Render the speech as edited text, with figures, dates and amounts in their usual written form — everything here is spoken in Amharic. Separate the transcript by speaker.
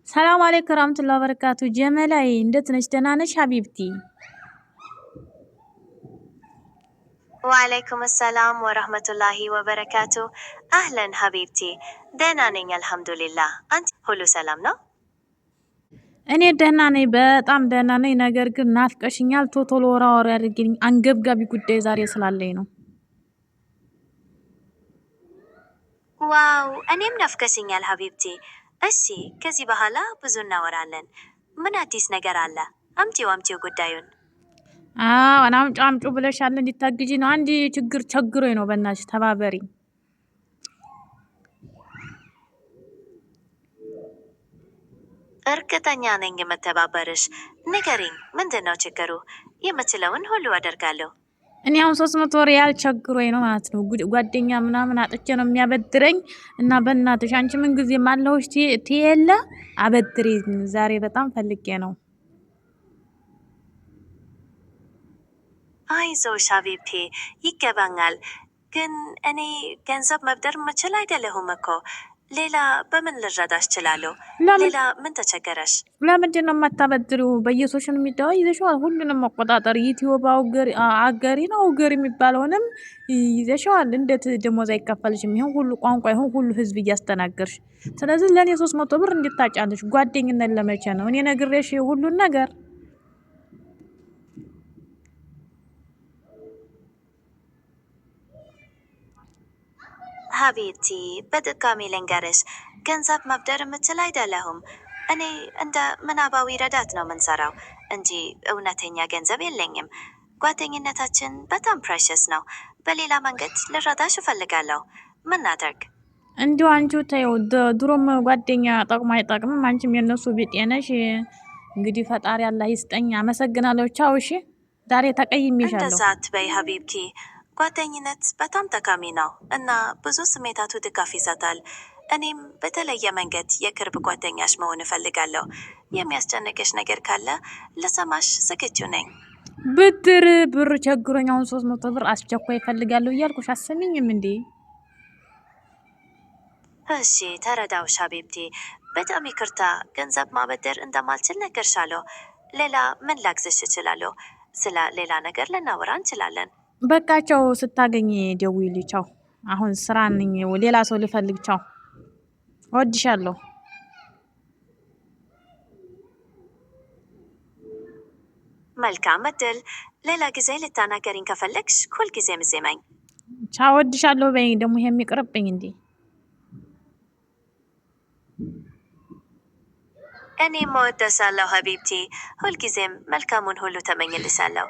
Speaker 1: السلام عليكم ورحمة الله وبركاته. جمالاي اندت نشتنانش حبيبتي.
Speaker 2: وعليكم السلام ورحمة الله وبركاته. أهلا حبيبتي. دينانين الحمد لله. أنت هلو سلام نو؟
Speaker 1: እኔ ደህና ነኝ፣ በጣም ደህና ነኝ። ነገር ግን ናፍቀሽኛል። ቶሎ ወራ ያድርግልኝ። አንገብጋቢ ጉዳይ ዛሬ ስላለኝ ነው።
Speaker 2: ዋው እኔም ናፍቀሽኛል ሀቢብቲ። እሺ ከዚህ በኋላ ብዙ እናወራለን። ምን አዲስ ነገር አለ? አምጪው ጉዳዩን።
Speaker 1: አምጩ ብለሻል። እንዲታግጂ ነው። አንድ ችግር ቸግሮኝ ነው። በእናትሽ ተባበሪ።
Speaker 2: እርግጠኛ ነኝ የምተባበርሽ። ንገሪኝ፣ ምንድነው ችግሩ? የምችለውን ሁሉ አደርጋለሁ።
Speaker 1: እኔ አሁን 300 ሪያል ቸግሮኝ ነው ማለት ነው። ጓደኛ ምናምን አጥቼ ነው የሚያበድረኝ እና በእናትሽ አንቺ ምን ጊዜ ማለሁሽ ትየለ አበድሪኝ። ዛሬ በጣም ፈልጌ ነው።
Speaker 2: አይዞሽ ሀቢብቴ፣ ይገባኛል። ግን እኔ ገንዘብ መብደር ምችል አይደለሁም እኮ። ሌላ በምን ልረዳሽ እችላለሁ? ሌላ ምን ተቸገረሽ?
Speaker 1: ለምንድን ነው የማታበድሪው? በየሶሻል ሚዲያው ይዘሽዋል። ሁሉንም መቆጣጠር ዩቲዩብ አገሪ ነው አውገሪ የሚባለውንም ይዘሽዋል። እንዴት ደሞዝ አይከፈልሽም? ይሁን ሁሉ ቋንቋ ይሁን ሁሉ ህዝብ እያስተናገርሽ። ስለዚህ ለኔ 300 ብር እንድታጫለሽ። ጓደኝነት ለመቼ ነው? እኔ ነግሬሽ ሁሉን ነገር
Speaker 2: ሀቢብቲ በድጋሚ ልንገርሽ፣ ገንዘብ መብደር የምችል አይደለሁም። እኔ እንደ ምናባዊ ረዳት ነው ምንሰራው እንጂ እውነተኛ ገንዘብ የለኝም። ጓደኝነታችን በጣም ፕሬሸስ ነው። በሌላ መንገድ ልረዳሽ እፈልጋለሁ። ምን አደርግ?
Speaker 1: እንዲሁ አንቺው ተይው። ድሮም ጓደኛ ጠቅሞ አይጠቅምም። አንቺም የነሱ ቢጤ ነሽ። እንግዲህ ፈጣሪ አላህ ይስጠኝ። አመሰግናለሁ። ቻው። እሺ ዛሬ ተቀይሜሻለሁ።
Speaker 2: እንደዛ አትበይ ሀቢብቲ። ጓደኝነት በጣም ጠቃሚ ነው እና ብዙ ስሜታቱ ድጋፍ ይሰጣል። እኔም በተለየ መንገድ የቅርብ ጓደኛሽ መሆን እፈልጋለሁ። የሚያስጨንቅሽ ነገር ካለ ለሰማሽ ዝግጁ ነኝ።
Speaker 1: ብር ቸግሮኝ አሁን 300 ብር አስቸኳይ እፈልጋለሁ እያልኩሽ አሰሚኝም እንዴ?
Speaker 2: እሺ ተረዳውሽ ሀቢብቲ። በጣም ይቅርታ፣ ገንዘብ ማበደር እንደማልችል ነገርሻለሁ። ሌላ ምን ላግዝሽ እችላለሁ? ስለ ሌላ ነገር ልናወራ እንችላለን።
Speaker 1: በቃቸው። ስታገኝ ደውይልኝ። ቻው። አሁን ስራ ነኝ፣ ሌላ ሰው ልፈልግ። ቻው። እወድሻለሁ።
Speaker 2: መልካም እድል። ሌላ ጊዜ ልታናገሪኝ ከፈለግሽ ሁልጊዜ ምዜመኝ።
Speaker 1: ቻው። እወድሻለሁ በይኝ። ደግሞ ይሄ የሚቀርብኝ እንዴ?
Speaker 2: እኔም እወድሻለሁ ሀቢብቲ። ሁልጊዜም መልካሙን ሁሉ ተመኝልሻለሁ።